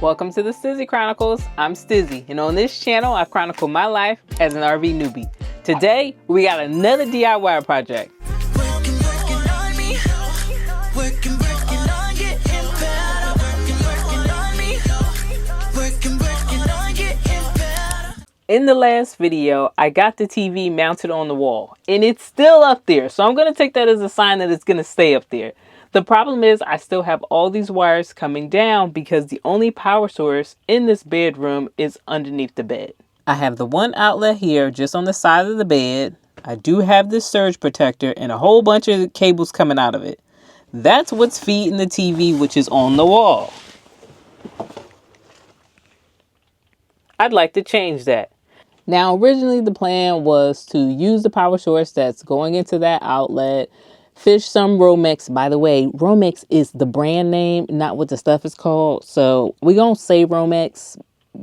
Welcome to the Stizzy Chronicles. I'm Stizzy, and on this channel, I chronicle my life as an RV newbie. Today, we got another DIY project. In the last video, I got the TV mounted on the wall, and it's still up there, so I'm going to take that as a sign that it's going to stay up there. The problem is I still have all these wires coming down because the only power source in this bedroom is underneath the bed. I have the one outlet here just on the side of the bed. I do have this surge protector and a whole bunch of cables coming out of it. That's what's feeding the TV, which is on the wall. I'd like to change that. Now, originally the plan was to use the power source that's going into that outlet, fish some Romex. By the way, Romex is the brand name, not what the stuff is called. So we're going to say Romex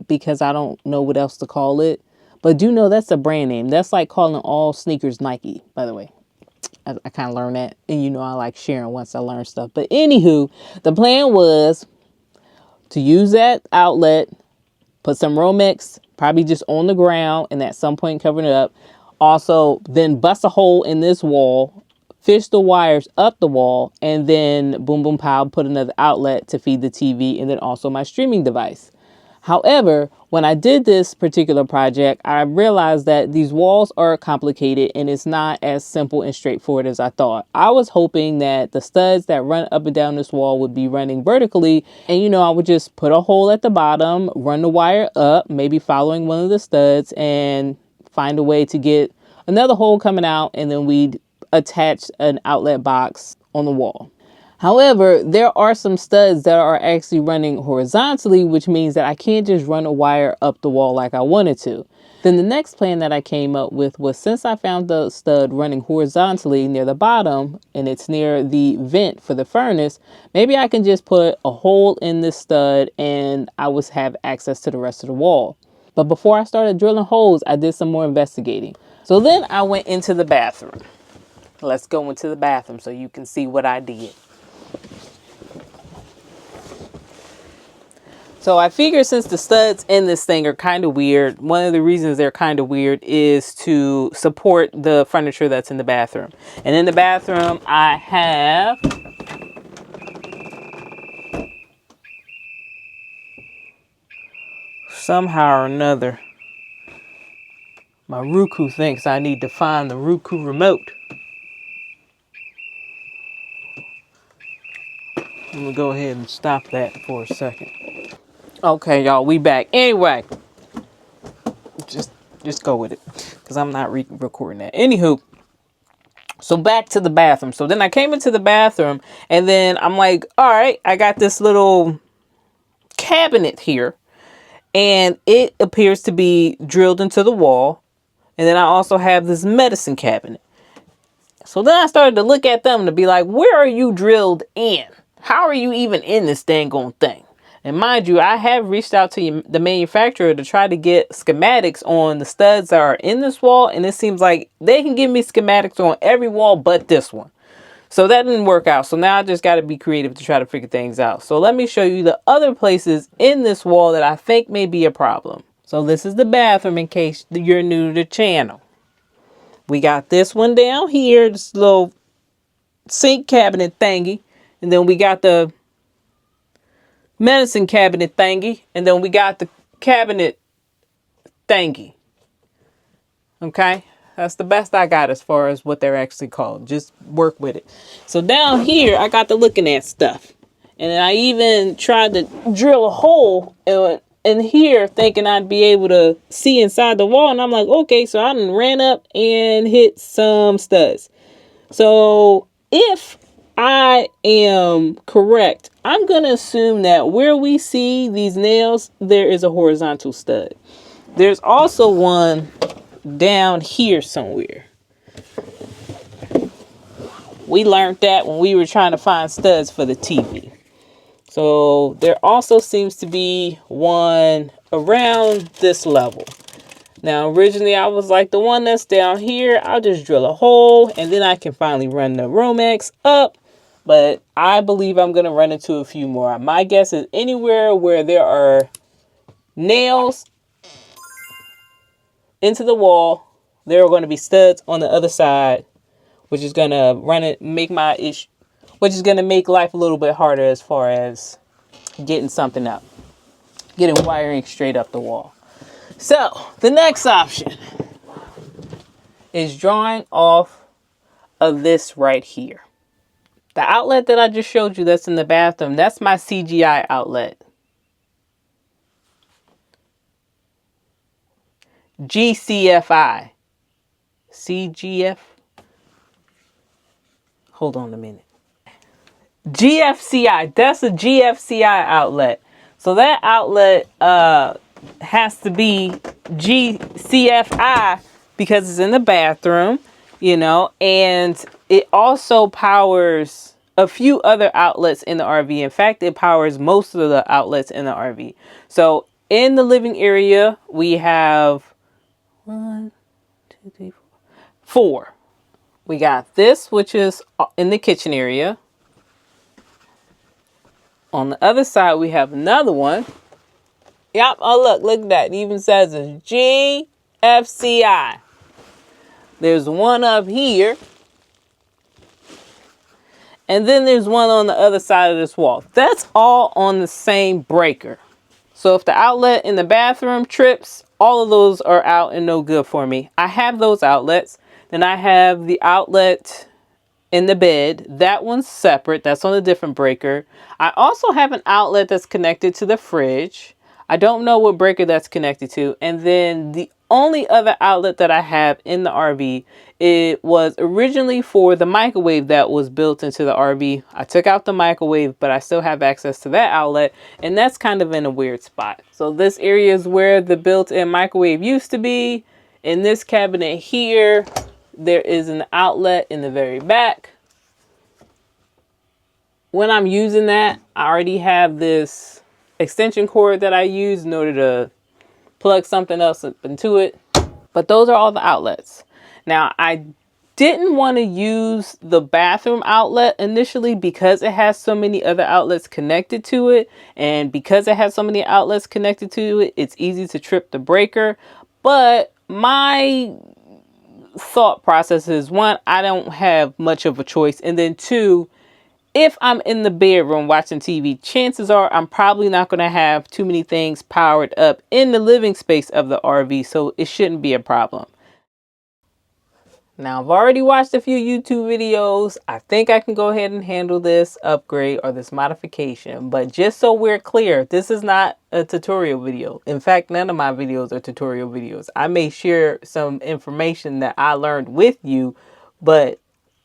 because I don't know what else to call it. But do know that's a brand name. That's like calling all sneakers Nike, by the way. I kind of learned that. And you know I like sharing once I learn stuff. But anywho, the plan was to use that outlet, put some Romex, probably just on the ground, and at some point cover it up. Also, then bust a hole in this wall, fish the wires up the wall, and then boom, boom, pow, put another outlet to feed the TV and then also my streaming device. However, when I did this particular project, I realized that these walls are complicated and it's not as simple and straightforward as I thought. I was hoping that the studs that run up and down this wall would be running vertically, and I would just put a hole at the bottom, run the wire up, maybe following one of the studs, and find a way to get another hole coming out, and then we'd attach an outlet box on the wall. However, there are some studs that are actually running horizontally, which means that I can't just run a wire up the wall like I wanted to. Then the next plan that I came up with was, since I found the stud running horizontally near the bottom and it's near the vent for the furnace, maybe I can just put a hole in this stud and I would have access to the rest of the wall. But before I started drilling holes, I did some more investigating. So then I went into the bathroom. Let's go into the bathroom so you can see what I did. So I figured since the studs in this thing are kind of weird, one of the reasons they're kind of weird is to support the furniture that's in the bathroom. And in the bathroom, I have somehow or another, my Roku thinks I need to find the Roku remote. Let me go ahead and stop that for a second. Okay, y'all, we back. Anyway, just go with it because I'm not recording that. Anywho, so back to the bathroom. So then I came into the bathroom and then I'm like, all right, I got this little cabinet here and it appears to be drilled into the wall. And then I also have this medicine cabinet. So then I started to look at them to be like, where are you drilled in? How are you even in this dang on thing? And mind you, I have reached out to the manufacturer to try to get schematics on the studs that are in this wall. And it seems like they can give me schematics on every wall but this one. So that didn't work out. So now I just got to be creative to try to figure things out. So let me show you the other places in this wall that I think may be a problem. So this is the bathroom in case you're new to the channel. We got this one down here, this little sink cabinet thingy. And then we got the medicine cabinet thingy, and then we got the cabinet thingy. Okay, that's the best I got as far as what they're actually called. Just work with it. So down here I got to looking at stuff, and then I even tried to drill a hole in here thinking I'd be able to see inside the wall, and I'm like, okay, so I done ran up and hit some studs. So if I am correct, I'm going to assume that where we see these nails, there is a horizontal stud. There's also one down here somewhere. We learned that when we were trying to find studs for the TV. So there also seems to be one around this level. Now, originally I was like, the one that's down here, I'll just drill a hole and then I can finally run the Romex up. but I believe I'm going to run into a few more. My guess is anywhere where there are nails into the wall, there are going to be studs on the other side, which is going to which is going to make life a little bit harder as far as getting something up, getting wiring straight up the wall. So the next option is drawing off of this right here. The outlet that I just showed you that's in the bathroom, that's my CGI outlet. GCFI. CGF? Hold on a minute. GFCI. That's a GFCI outlet. So that outlet has to be GCFI because it's in the bathroom, and it also powers a few other outlets in the RV. In fact, it powers most of the outlets in the RV. So in the living area, we have 1, 2, 3, 4. We got this, which is in the kitchen area. On the other side, we have another one. Yep. Oh, look at that. It even says it's GFCI. There's one up here. And then there's one on the other side of this wall. That's all on the same breaker. So if the outlet in the bathroom trips, all of those are out and no good for me. I have those outlets. Then I have the outlet in the bed. That one's separate. That's on a different breaker. I also have an outlet that's connected to the fridge. I don't know what breaker that's connected to. And then the only other outlet that I have in the RV, it was originally for the microwave that was built into the RV. I took out the microwave, but I still have access to that outlet, and that's kind of in a weird spot. So this area is where the built-in microwave used to be. In this cabinet here, there is an outlet in the very back. When I'm using that, I already have this extension cord that I use in order to plug something else up into it. But those are all the outlets. Now, I didn't want to use the bathroom outlet initially because it has so many other outlets connected to it. And because it has so many outlets connected to it, it's easy to trip the breaker. But my thought process is, one, I don't have much of a choice. And then two, if I'm in the bedroom watching TV, chances are I'm probably not going to have too many things powered up in the living space of the RV, so it shouldn't be a problem. Now, I've already watched a few YouTube videos. I think I can go ahead and handle this upgrade or this modification. But just so we're clear, this is not a tutorial video. In fact, none of my videos are tutorial videos. I may share some information that I learned with you, but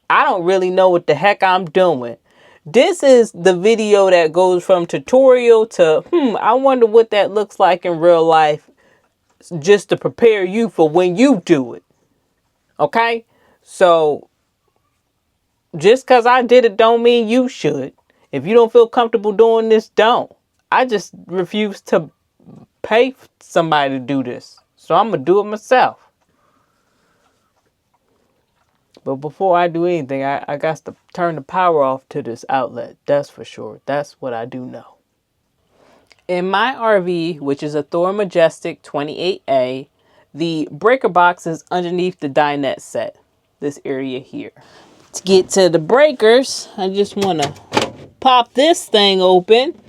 I don't really know what the heck I'm doing. This is the video that goes from tutorial to, I wonder what that looks like in real life, just to prepare you for when you do it. Okay? So, just because I did it don't mean you should. If you don't feel comfortable doing this, don't. I just refuse to pay somebody to do this. So I'm going to do it myself. But before I do anything, I got to turn the power off to this outlet. That's for sure. That's what I do know. In my RV, which is a Thor Majestic 28A, the breaker box is underneath the dinette set. This area here. To get to the breakers, I just want to pop this thing open.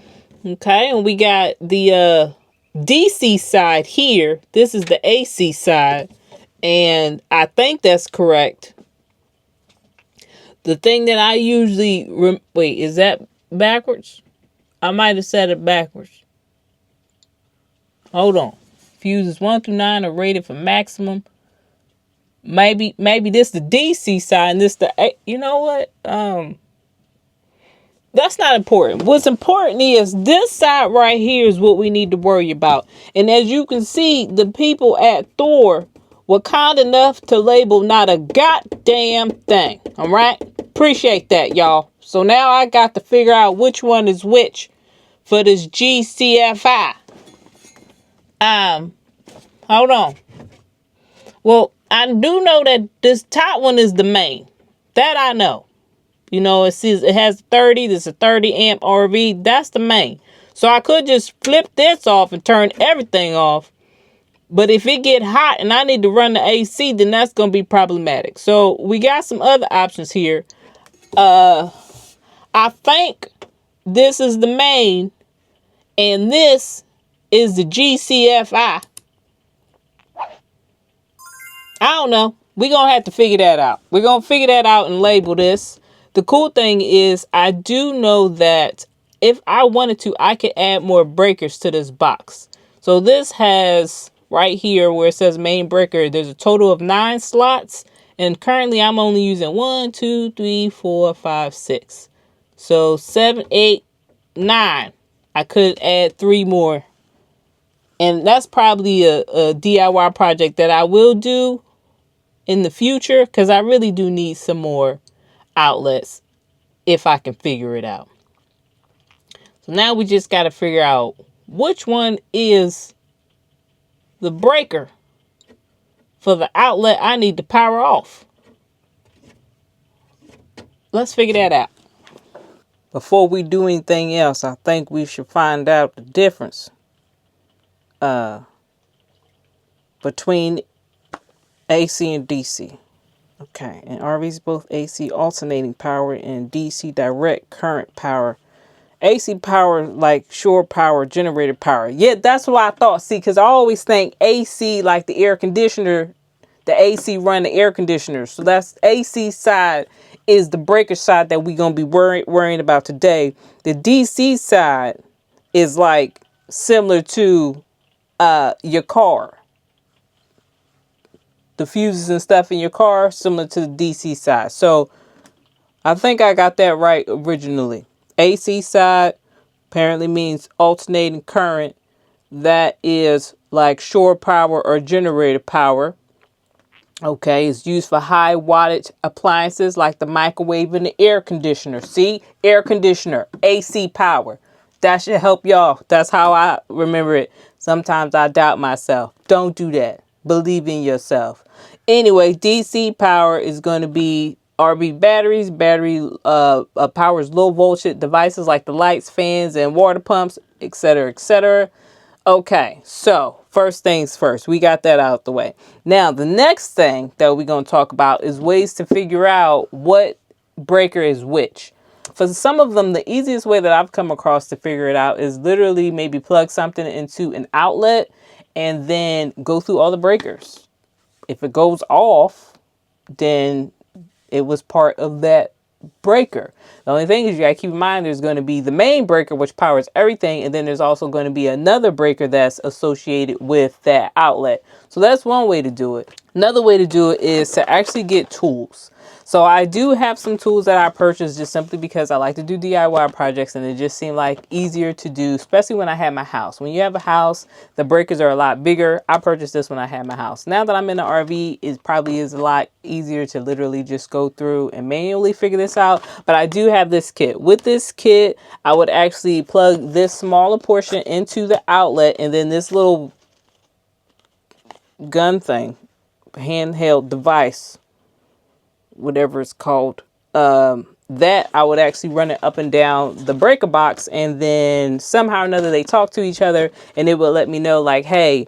Okay, and we got the DC side here. This is the AC side. And I think that's correct. The thing that I usually... Wait, is that backwards? I might have said it backwards. Hold on. Fuses 1 through 9 are rated for maximum. Maybe this the DC side and this the... You know what? That's not important. What's important is this side right here is what we need to worry about. And as you can see, the people at Thor were kind enough to label not a goddamn thing. All right? Appreciate that, y'all. So now I got to figure out which one is which for this GCFI. Hold on. Well, I do know that this top one is the main. That I know. You know, it says it has 30. This is a 30 amp RV. That's the main. So I could just flip this off and turn everything off. But if it get hot and I need to run the AC, then that's going to be problematic. So we got some other options here. I think this is the main, and this is the GCFI. I don't know. We're going to have to figure that out. We're going to figure that out and label this. The cool thing is I do know that if I wanted to, I could add more breakers to this box. So this has right here where it says main breaker, there's a total of 9 slots. And currently I'm only using 1, 2, 3, 4, 5, 6. So 7, 8, 9. I could add 3 more. And that's probably a DIY project that I will do in the future, because I really do need some more outlets if I can figure it out. So now we just got to figure out which one is the breaker for the outlet I need to power off. Let's figure that out. Before we do anything else, I think we should find out the difference between AC and DC. Okay, and RVs both AC alternating power and DC direct current power. AC power like shore power, generator power. Yeah, that's what I thought. See, because I always think AC like the air conditioner, the AC run the air conditioner. So that's AC side is the breaker side that we're going to be worrying about today. The DC side is like similar to your car. The fuses and stuff in your car, similar to the DC side. So I think I got that right originally. AC side apparently means alternating current. That is like shore power or generator power. Okay, it's used for high wattage appliances like the microwave and the air conditioner. See, air conditioner, AC power. That should help y'all. That's how I remember it. Sometimes I doubt myself. Don't do that. Believe in yourself. Anyway, DC power is going to be RV batteries. Battery powers low voltage devices like the lights, fans, and water pumps, etc., etc. Okay, so first things first, we got that out the way. Now, the next thing that we're going to talk about is ways to figure out what breaker is which. For some of them, the easiest way that I've come across to figure it out is literally maybe plug something into an outlet and then go through all the breakers. If it goes off, then it was part of that breaker. The only thing is you gotta keep in mind there's going to be the main breaker, which powers everything, and then there's also going to be another breaker that's associated with that outlet. So that's one way to do it. Another way to do it is to actually get tools. So I do have some tools that I purchased just simply because I like to do DIY projects, and it just seemed like easier to do, especially when I had my house. When you have a house, the breakers are a lot bigger. I purchased this when I had my house. Now that I'm in the RV, it probably is a lot easier to literally just go through and manually figure this out. But I do have this kit. With this kit, I would actually plug this smaller portion into the outlet, and then this little gun thing, handheld device, whatever it's called, that I would actually run it up and down the breaker box, and then somehow or another they talk to each other, and it will let me know like, hey,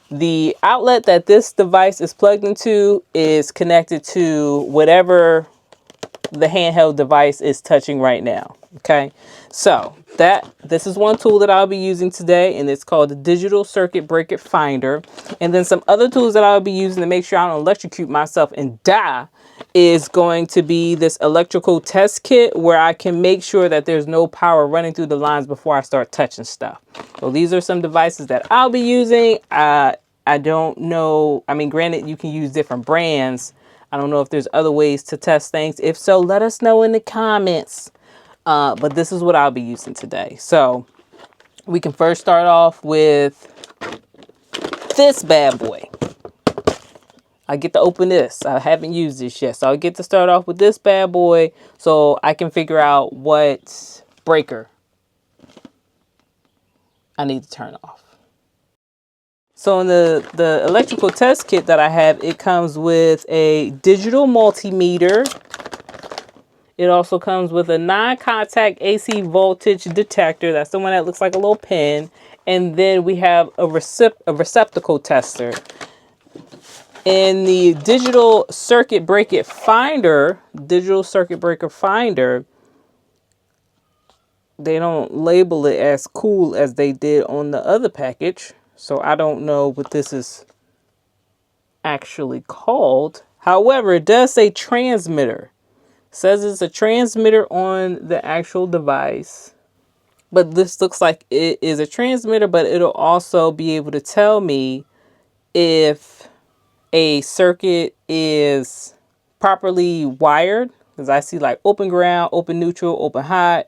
the outlet that this device is plugged into is connected to whatever the handheld device is touching right now. Okay, so this is one tool that I'll be using today, and it's called the Digital Circuit Breaker Finder. And then some other tools that I'll be using to make sure I don't electrocute myself and die is going to be this electrical test kit, where I can make sure that there's no power running through the lines before I start touching stuff. So these are some devices that I'll be using. I don't know. I mean, granted, you can use different brands. I don't know if there's other ways to test things. If so, let us know in the comments. But this is what I'll be using today. So we can first start off with this bad boy. I get to open this. I haven't used this yet. So I get to start off with this bad boy so I can figure out what breaker I need to turn off. So in the electrical test kit that I have, it comes with a digital multimeter. It also comes with a non-contact AC voltage detector. That's the one that looks like a little pin. And then we have a receptacle tester. In the digital circuit breaker finder, they don't label it as cool as they did on the other package. So I don't know what this is actually called. However, it does say transmitter. It says it's a transmitter on the actual device. But this looks like it is a transmitter, but it'll also be able to tell me if a circuit is properly wired. Because I see like open ground, open neutral, open hot,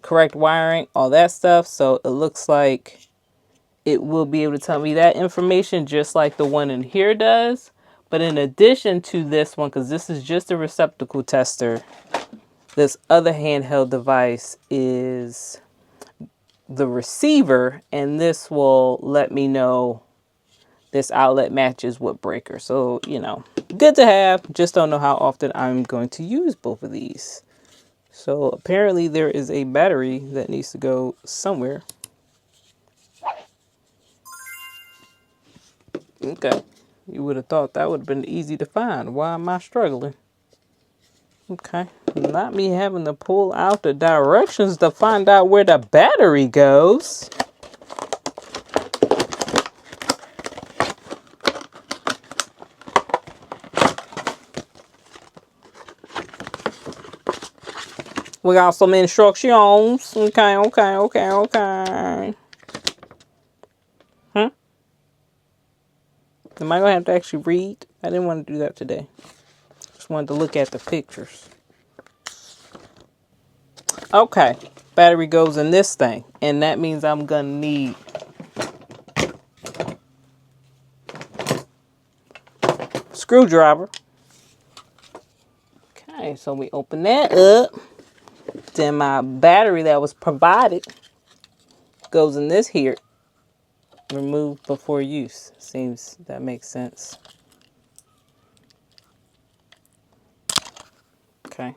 correct wiring, all that stuff. So it looks like it will be able to tell me that information just like the one in here does. But in addition to this one, because this is just a receptacle tester, this other handheld device is the receiver, and this will let me know this outlet matches what breaker. So, you know, good to have. Just don't know how often I'm going to use both of these. So apparently there is a battery that needs to go somewhere. Okay. You would have thought that would have been easy to find. Why am I struggling? Okay. Not me having to pull out the directions to find out where the battery goes. We got some instructions. Okay. Am I going to have to actually read? I didn't want to do that today. Just wanted to look at the pictures. Okay. Battery goes in this thing. And that means I'm going to need screwdriver. Okay. So we open that up. Then my battery that was provided goes in this here. Remove before use. Seems that makes sense. Okay.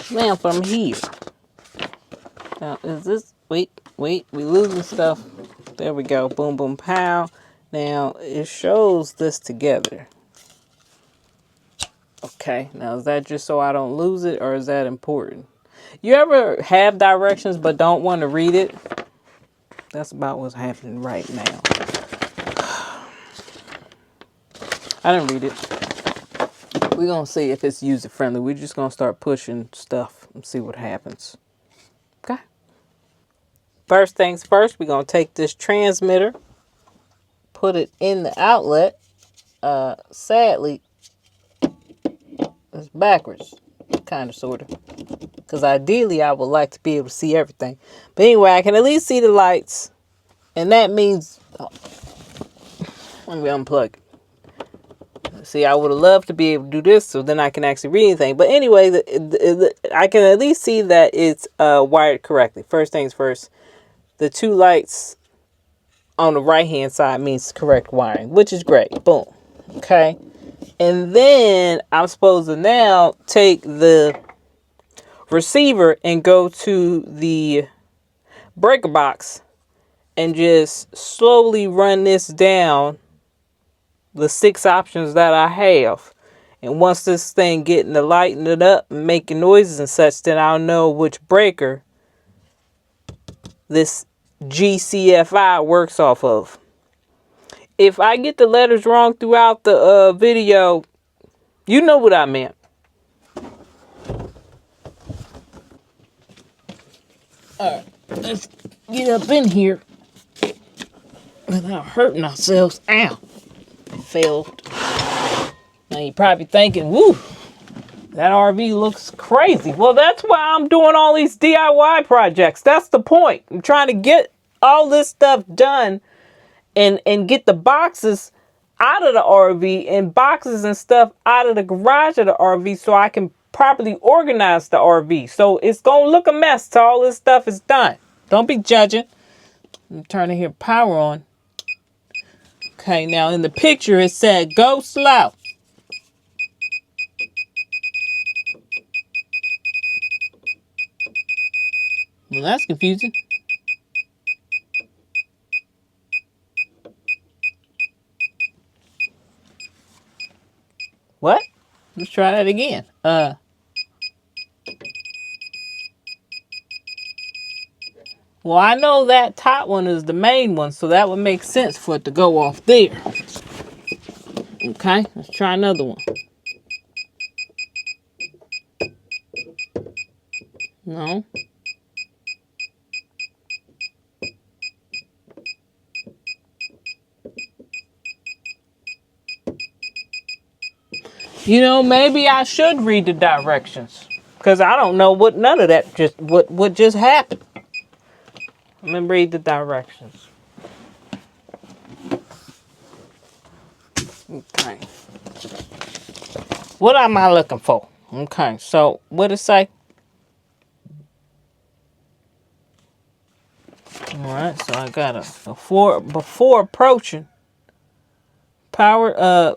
Now from here. Now is this, wait, we losing stuff. There we go. Boom, boom, pow. Now it shows this together. Okay. Now is that just so I don't lose it, or is that important? You ever have directions but don't want to read it? That's about what's happening right now. I didn't read it. We're going to see if it's user friendly. We're just going to start pushing stuff and see what happens. Okay. First things first, we're going to take this transmitter, put it in the outlet. Sadly, it's backwards. Kind of, sort of. Because ideally, I would like to be able to see everything. But anyway, I can at least see the lights. And that means... Oh, let me unplug it. See, I would have loved to be able to do this so then I can actually read anything. But anyway, I can at least see that it's wired correctly. First things first, the two lights on the right-hand side means correct wiring, which is great. Boom. Okay. And then I'm supposed to now take the receiver and go to the breaker box and just slowly run this down the 6 options that I have. And once this thing getting to lighten it up and making noises and such, then I'll know which breaker this GCFI works off of. If I get the letters wrong throughout the video, you know what I meant. Alright, let's get up in here without hurting ourselves. Ow! Failed. Now you're probably thinking, woo, that RV looks crazy. Well, that's why I'm doing all these DIY projects. That's the point. I'm trying to get all this stuff done and get the boxes out of the RV and boxes and stuff out of the garage of the RV so I can properly organize the RV. So it's going to look a mess till all this stuff is done. Don't be judging. I'm turning here power on. Okay, now in the picture it said go slow. Well, that's confusing. What? Let's try that again. Well, I know that top one is the main one, so that would make sense for it to go off there. Okay, let's try another one. No. You know, maybe I should read the directions. Because I don't know what none of that what just happened. Let me read the directions. Okay. What am I looking for? Okay, so what it say? Alright, so I got a before approaching power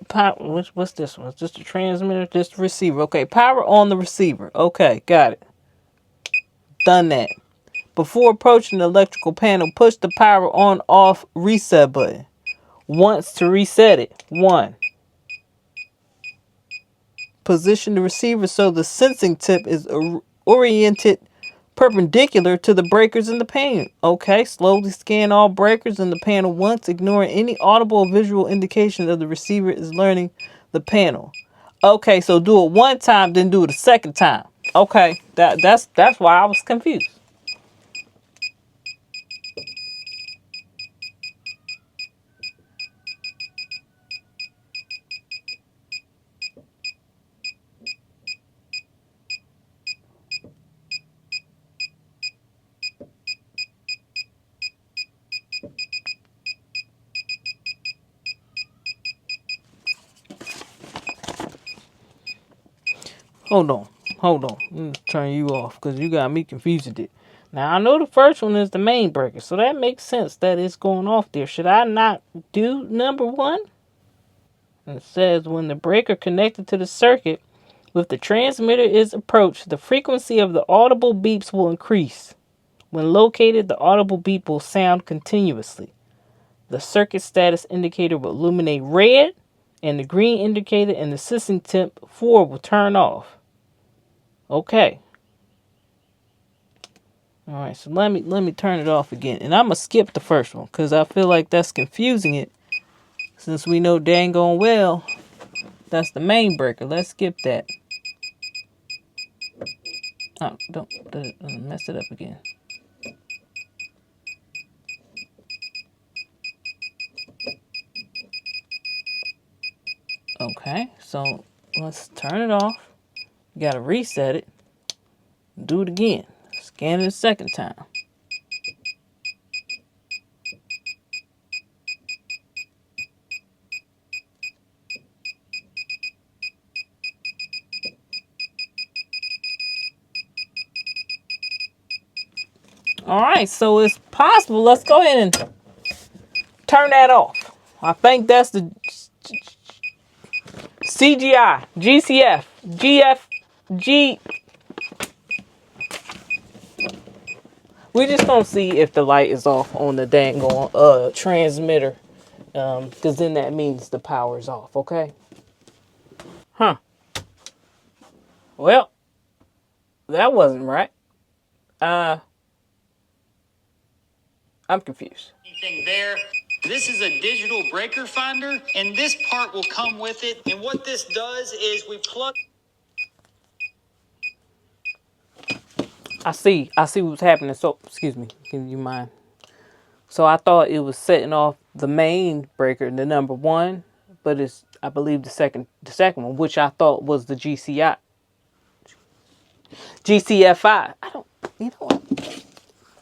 what's this one? Is this the transmitter? This the receiver. Okay, power on the receiver. Okay, got it. Done that. Before approaching the electrical panel, push the power on off reset button. Once to reset it. 1. Position the receiver so the sensing tip is oriented perpendicular to the breakers in the panel. Okay, slowly scan all breakers in the panel once, ignoring any audible or visual indication that the receiver is learning the panel. Okay, so do it one time, then do it a second time. Okay, that's why I was confused. Hold on. Hold on. Let me turn you off because you got me confused. It. Now, I know the first one is the main breaker, so that makes sense that it's going off there. Should I not do number 1? And it says when the breaker connected to the circuit with the transmitter is approached, the frequency of the audible beeps will increase. When located, the audible beep will sound continuously. The circuit status indicator will illuminate red, and the green indicator and the sensing tip 4 will turn off. Okay. All right, so let me turn it off again. And I'm going to skip the first one because I feel like that's confusing it. Since we know dang on well that's the main breaker. Let's skip that. Oh, don't mess it up again. Okay, so let's turn it off. You got to reset it. Do it again. Scan it a second time. All right, so it's possible. Let's go ahead and turn that off. I think that's the CGI, GCF, GFG. We're just gonna see if the light is off on the dang on transmitter, because then that means the power is off. Okay. Huh. Well, that wasn't right. I'm confused. Anything there? This is a digital breaker finder, and this part will come with it. And what this does is we plug. I see what's happening. So, excuse me. Can you mind? So I thought it was setting off the main breaker, the number 1, but it's I believe the second one, which I thought was the GCFI. I don't. You know what?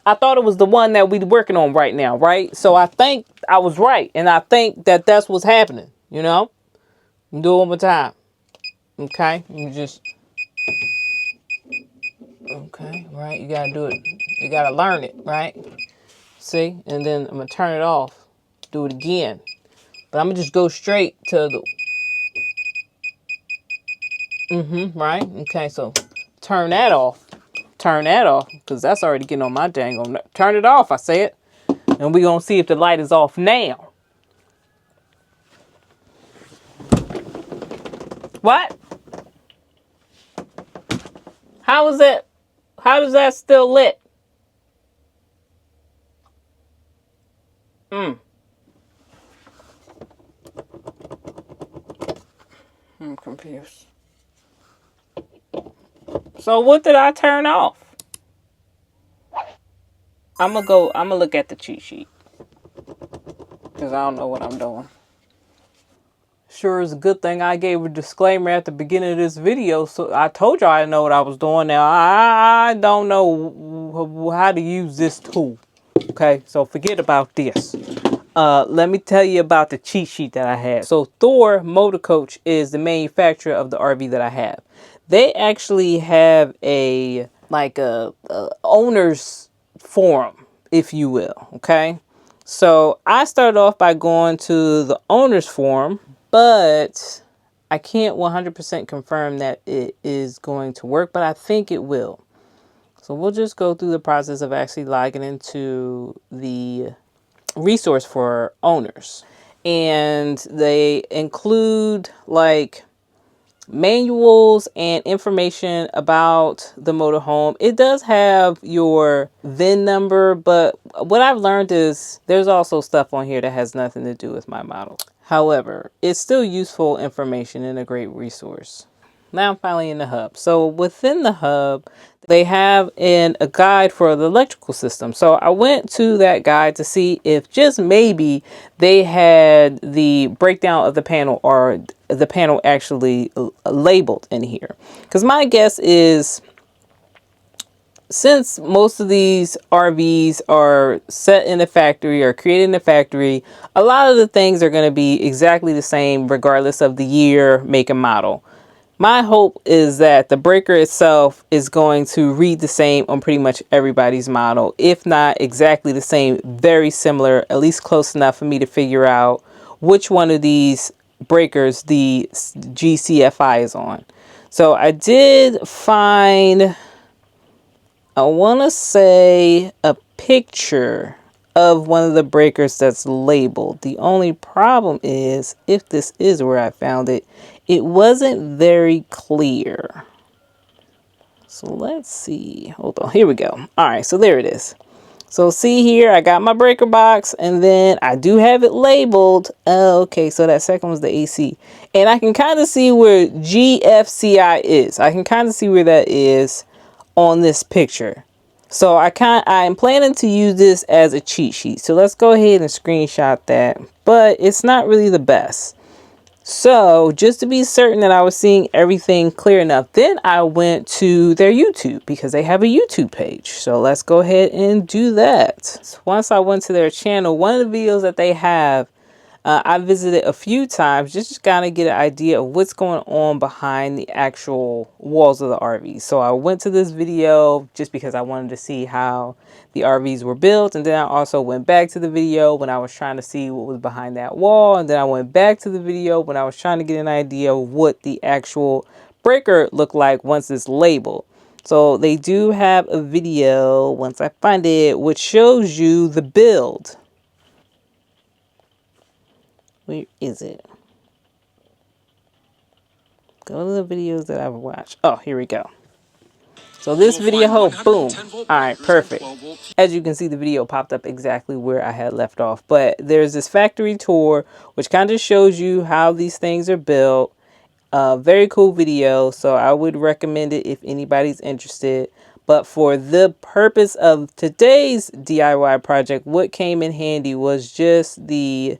I thought it was the one that we're working on right now, right? So I think I was right, and I think that that's what's happening. You know, do it one more time. Okay, you just okay, right? You gotta do it. You gotta learn it, right? See, and then I'm gonna turn it off. Do it again. But I'm gonna just go straight to the, right? Okay, so turn that off. Turn that off, because that's already getting on my dang on. Turn it off, I said. And we're gonna see if the light is off now. What? How is it? How does that still lit? I'm confused. So what did I turn off? I'm gonna look at the cheat sheet. Because I don't know what I'm doing. Sure is a good thing I gave a disclaimer at the beginning of this video. So I told y'all I didn't know what I was doing. Now I don't know how to use this tool. Okay, so forget about this. Let me tell you about the cheat sheet that I had. So Thor Motor Coach is the manufacturer of the RV that I have. They actually have a owner's forum, if you will. Okay, so I started off by going to the owner's forum, but I can't 100% confirm that it is going to work, but I think it will. So we'll just go through the process of actually logging into the resource for owners. And they include like manuals and information about the motorhome. It does have your VIN number, but what I've learned is there's also stuff on here that has nothing to do with my model. However, it's still useful information and a great resource. Now I'm finally in the hub. So within the hub, they have a guide for the electrical system. So I went to that guide to see if just maybe they had the breakdown of the panel, or the panel actually labeled in here. Because my guess is, since most of these RVs are set in a factory or created in a factory, a lot of the things are going to be exactly the same regardless of the year, make, and model. My hope is that the breaker itself is going to read the same on pretty much everybody's model. If not exactly the same, very similar, at least close enough for me to figure out which one of these breakers the GCFI is on. So I did find, I want to say, a picture of one of the breakers that's labeled. The only problem is, if this is where I found it, it wasn't very clear. So let's see. Hold on. Here we go. All right. So there it is. So see here, I got my breaker box, and then I do have it labeled. Okay. So that second was the AC. And I can kind of see where GFCI is. I can kind of see where that is on this picture. So I'm planning to use this as a cheat sheet. So let's go ahead and screenshot that. But it's not really the best. So just to be certain that I was seeing everything clear enough, then I went to their YouTube, because they have a YouTube page. So let's go ahead and do that. So once I went to their channel, one of the videos that they have, I visited a few times just to kind of get an idea of what's going on behind the actual walls of the RV. So I went to this video just because I wanted to see how the RVs were built. And then I also went back to the video when I was trying to see what was behind that wall. And then I went back to the video when I was trying to get an idea of what the actual breaker looked like once it's labeled. So they do have a video, once I find it, which shows you the build. Where is it? Go to the videos that I've watched. Oh, here we go. So this video, boom. All right, perfect. As you can see, the video popped up exactly where I had left off. But there's this factory tour, which kind of shows you how these things are built. Very cool video. So I would recommend it if anybody's interested. But for the purpose of today's DIY project, what came in handy was just the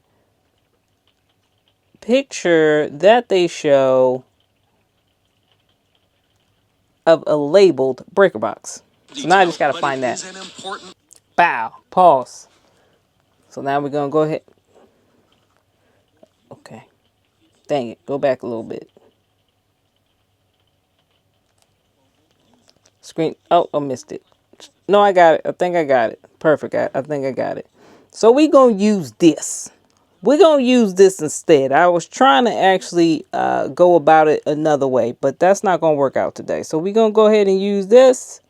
picture that they show of a labeled breaker box. So now I just gotta find that. Bow. Pause. So now we're gonna go ahead. Okay. Dang it. Go back a little bit. Screen. Oh, I missed it. No, I got it. I think I got it. Perfect. I think I got it. So we gonna use this. We're going to use this instead. I was trying to actually go about it another way, but that's not going to work out today. So we're going to go ahead and use this.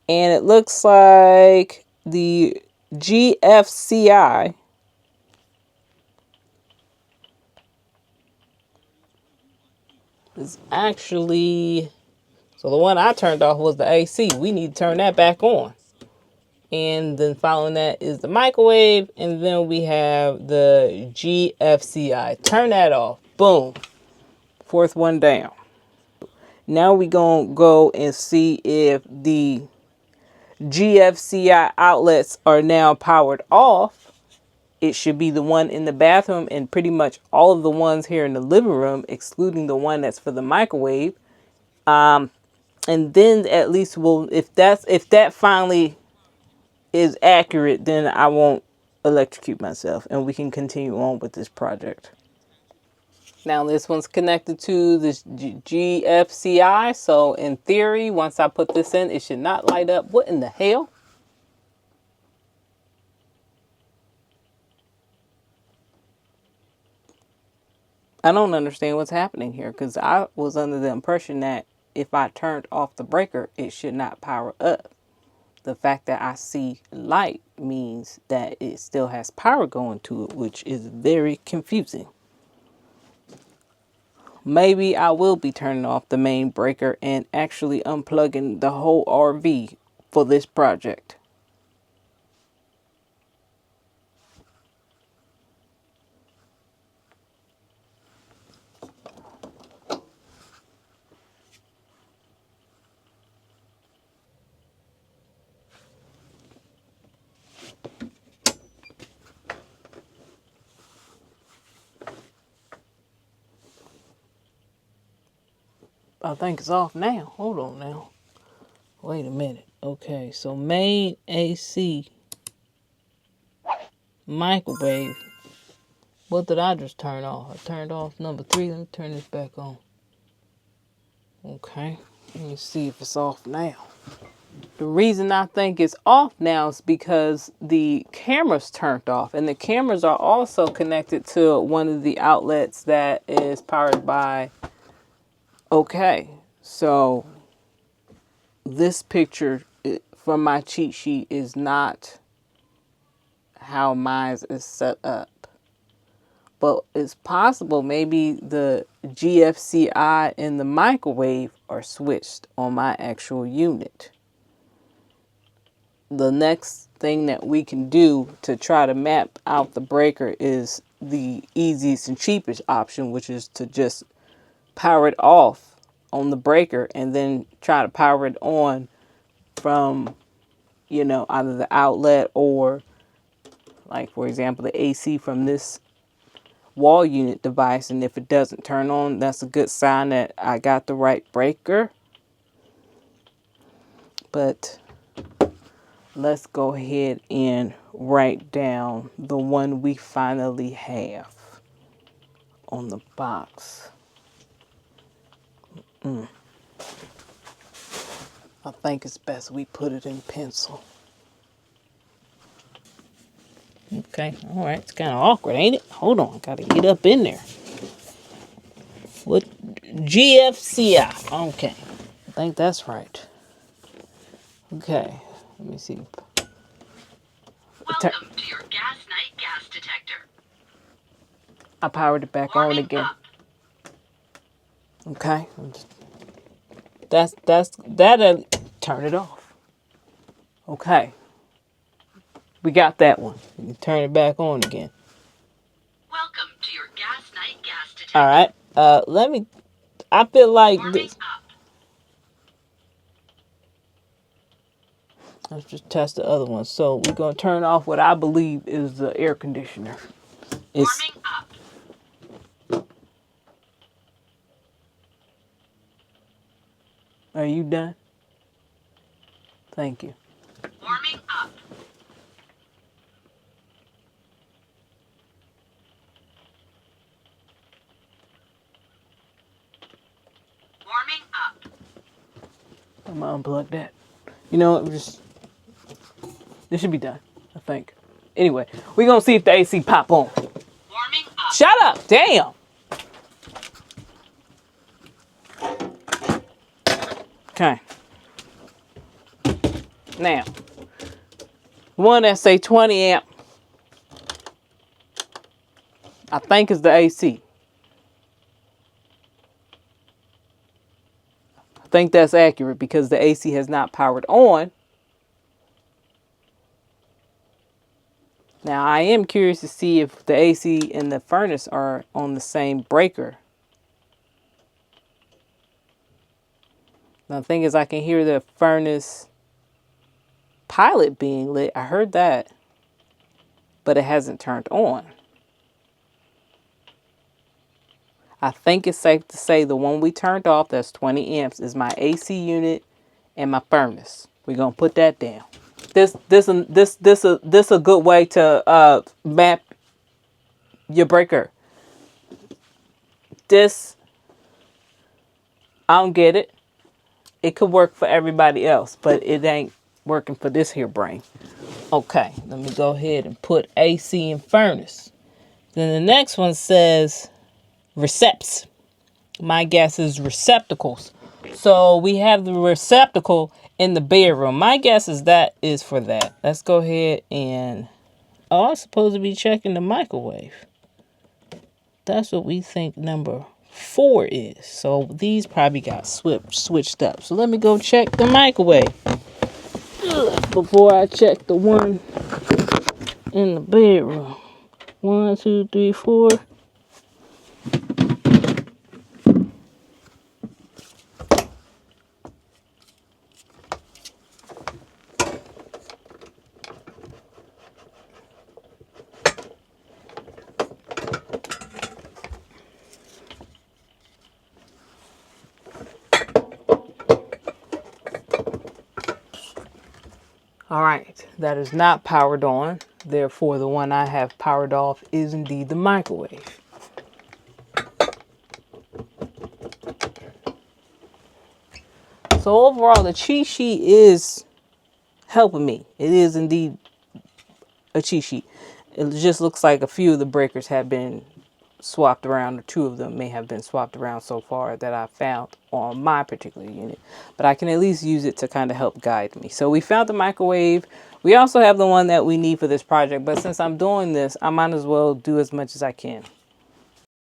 And it looks like the GFCI is actually... So the one I turned off was the AC. We need to turn that back on. And then following that is the microwave. And then we have the GFCI. Turn that off. Boom. Fourth one down. Now we gonna go and see if the GFCI outlets are now powered off. It should be the one in the bathroom and pretty much all of the ones here in the living room, excluding the one that's for the microwave. And then at least we'll, if that finally is accurate, then I won't electrocute myself and we can continue on with this project. Now this one's connected to this GFCI, so in theory, once I put this in, it should not light up. What in the hell? I don't understand what's happening here, because I was under the impression that if I turned off the breaker, it should not power up. The fact that I see light means that it still has power going to it, which is very confusing. Maybe I will be turning off the main breaker and actually unplugging the whole RV for this project. I think it's off now. Hold on now. Wait a minute. Okay, so main AC, microwave. What did I just turn off? I turned off number 3. Let me turn this back on. Okay, let me see if it's off now. The reason I think it's off now is because the camera's turned off, and the cameras are also connected to one of the outlets that is powered by... Okay, so this picture from my cheat sheet is not how mine is set up. But it's possible maybe the GFCI and the microwave are switched on my actual unit. The next thing that we can do to try to map out the breaker is the easiest and cheapest option, which is to just power it off on the breaker and then try to power it on from, either the outlet or, like, for example, the AC from this wall unit device. And if it doesn't turn on, that's a good sign that I got the right breaker. But let's go ahead and write down the one we finally have on the box. I think it's best we put it in pencil. Okay, all right. It's kind of awkward, ain't it? Hold on, gotta get up in there. What? GFCI. Okay, I think that's right. Okay, let me see. Welcome to your gas night gas detector. I powered it back on again. Okay, that'll turn it off. Okay, we got that one. You can turn it back on again. Welcome to your gas night gas detector. All right. I feel like this. Let's just test the other one. So we're gonna turn off what I believe is the air conditioner. Warming up. Are you done? Thank you. Warming up. Warming up. I'm gonna unplug that. This should be done, I think. Anyway, we're gonna see if the AC pop on. Shut up. Damn. Okay. Now, one that say 20 amp, I think is the AC. I think that's accurate because the AC has not powered on. Now, I am curious to see if the AC and the furnace are on the same breaker. Now, the thing is, I can hear the furnace pilot being lit. I heard that, but it hasn't turned on. I think it's safe to say the one we turned off, that's 20 amps, is my AC unit and my furnace. We're gonna put that down. This a good way to map your breaker. This, I don't get it. It could work for everybody else, but it ain't working for this here brain. Okay, let me go ahead and put AC and furnace. Then the next one says receps. My guess is receptacles. So we have the receptacle in the bedroom. My guess is that is for that. Let's go ahead and... Oh, I'm supposed to be checking the microwave. That's what we think number 4 is. So these probably got switched up. So let me go check the microwave before I check the one in the bedroom. 1, 2, 3, 4. All right, that is not powered on. Therefore, the one I have powered off is indeed the microwave. So overall, the cheat sheet is helping me. It is indeed a cheat sheet. It just looks like a few of the breakers have been swapped around, or 2 of them may have been swapped around so far that I found on my particular unit. But I can at least use it to kind of help guide me. So we found the microwave. We also have the one that we need for this project. But since I'm doing this, I might as well do as much as I can.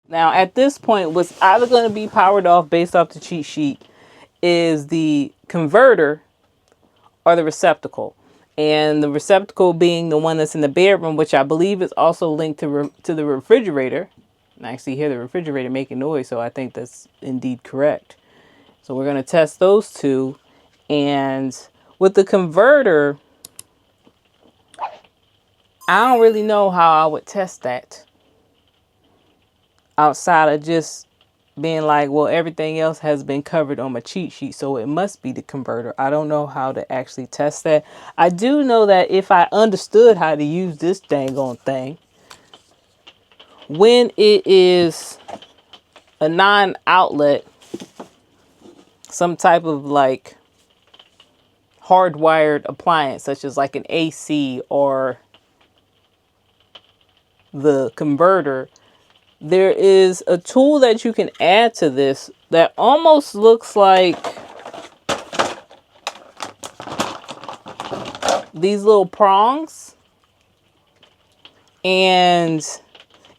Now, at this point, what's either going to be powered off based off the cheat sheet is the converter or the receptacle. And the receptacle being the one that's in the bedroom, which I believe is also linked to the refrigerator. And I actually hear the refrigerator making noise, so I think that's indeed correct. So we're going to test those 2. And with the converter, I don't really know how I would test that outside of just being like, well, everything else has been covered on my cheat sheet, so it must be the converter. I don't know how to actually test that. I do know that if I understood how to use this dang on thing, when it is a non-outlet, some type of like hardwired appliance, such as like an AC or the converter, there is a tool that you can add to this that almost looks like these little prongs. And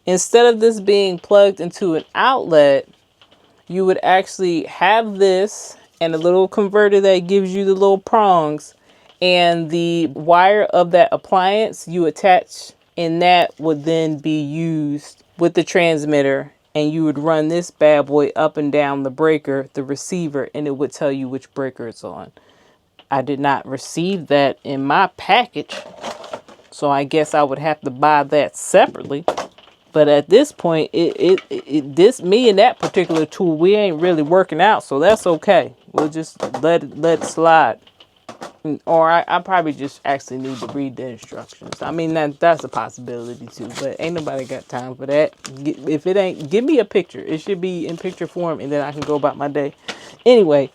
instead of this being plugged into an outlet, you would actually have this and a little converter that gives you the little prongs, and the wire of that appliance you attach, and that would then be used with the transmitter, and you would run this bad boy up and down the breaker, the receiver, and it would tell you which breaker it's on. I did not receive that in my package, so I guess I would have to buy that separately. But at this point, me and that particular tool, we ain't really working out, so that's okay. We'll just let it slide. Or I probably just actually need to read the instructions. I mean, that's a possibility too, but ain't nobody got time for that. If it ain't, give me a picture. It should be in picture form, and then I can go about my day. Anyway,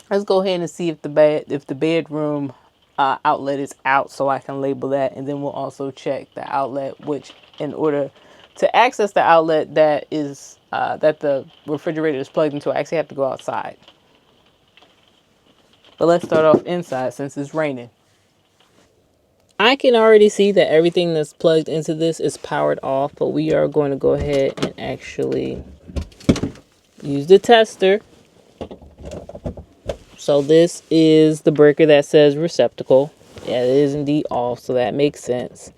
let's go ahead and see if the bedroom outlet is out, so I can label that, and then we'll also check the outlet, which in order To access the outlet that is that the refrigerator is plugged into, I actually have to go outside. But let's start off inside since it's raining. I can already see that everything that's plugged into this is powered off, but we are going to go ahead and actually use the tester. So this is the breaker that says receptacle. Yeah, it is indeed off, so that makes sense.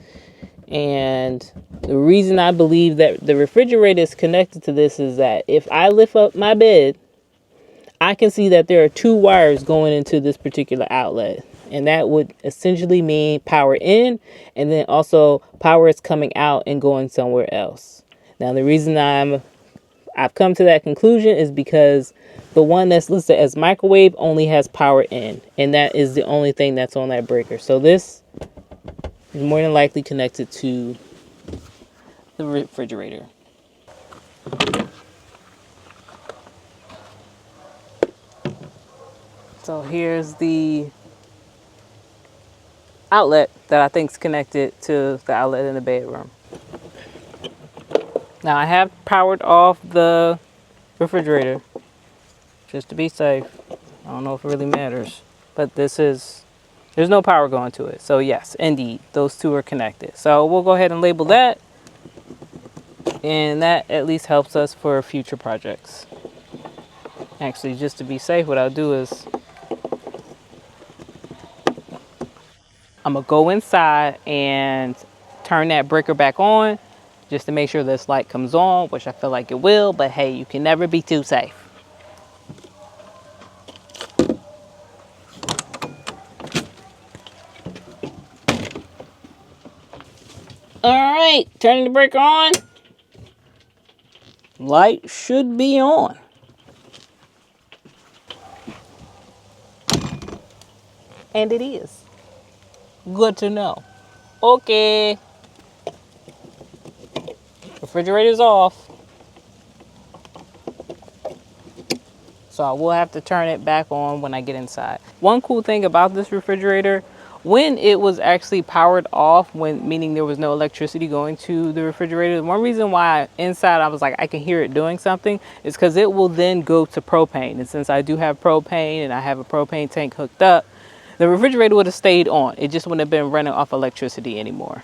And the reason I believe that the refrigerator is connected to this is that if I lift up my bed, I can see that there are 2 wires going into this particular outlet. And that would essentially mean power in, and then also power is coming out and going somewhere else. Now, the reason I've come to that conclusion is because the one that's listed as microwave only has power in, and that is the only thing that's on that breaker. So this is more than likely connected to the refrigerator. So here's the outlet that I think is connected to the outlet in the bedroom. Now I have powered off the refrigerator just to be safe. I don't know if it really matters, but there's no power going to it. So yes, indeed, those 2 are connected. So we'll go ahead and label that, and that at least helps us for future projects. Actually, just to be safe, what I'll do is I'm gonna go inside and turn that breaker back on just to make sure this light comes on, which I feel like it will, but hey, you can never be too safe. All right, turning the breaker on. Light should be on. And it is. Good to know. Okay. Refrigerator's off. So I will have to turn it back on when I get inside. One cool thing about this refrigerator, when it was actually powered off, meaning there was no electricity going to the refrigerator, one reason why inside I was like, I can hear it doing something, is because it will then go to propane. And since I do have propane and I have a propane tank hooked up, the refrigerator would have stayed on. It just wouldn't have been running off electricity anymore.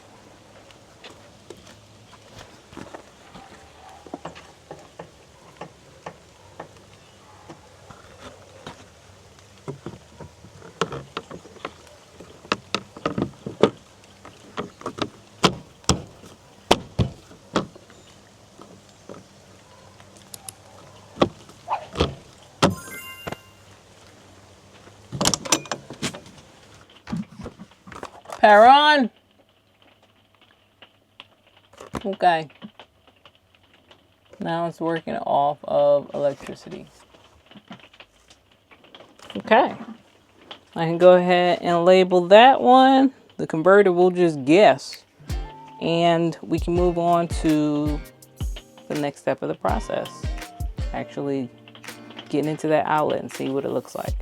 Power on. Okay. Now it's working off of electricity. Okay. I can go ahead and label that one. The converter will just guess. And we can move on to the next step of the process. Actually getting into that outlet and see what it looks like.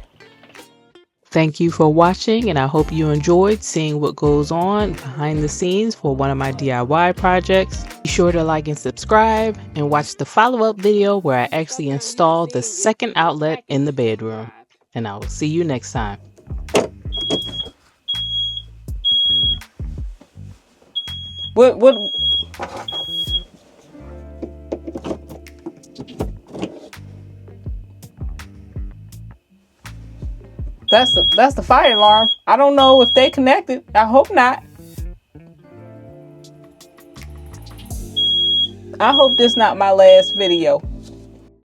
Thank you for watching, and I hope you enjoyed seeing what goes on behind the scenes for one of my DIY projects. Be sure to like and subscribe and watch the follow-up video where I actually install the second outlet in the bedroom. And I will see you next time. What? That's the fire alarm. I don't know if they connected. I hope not. I hope this not my last video.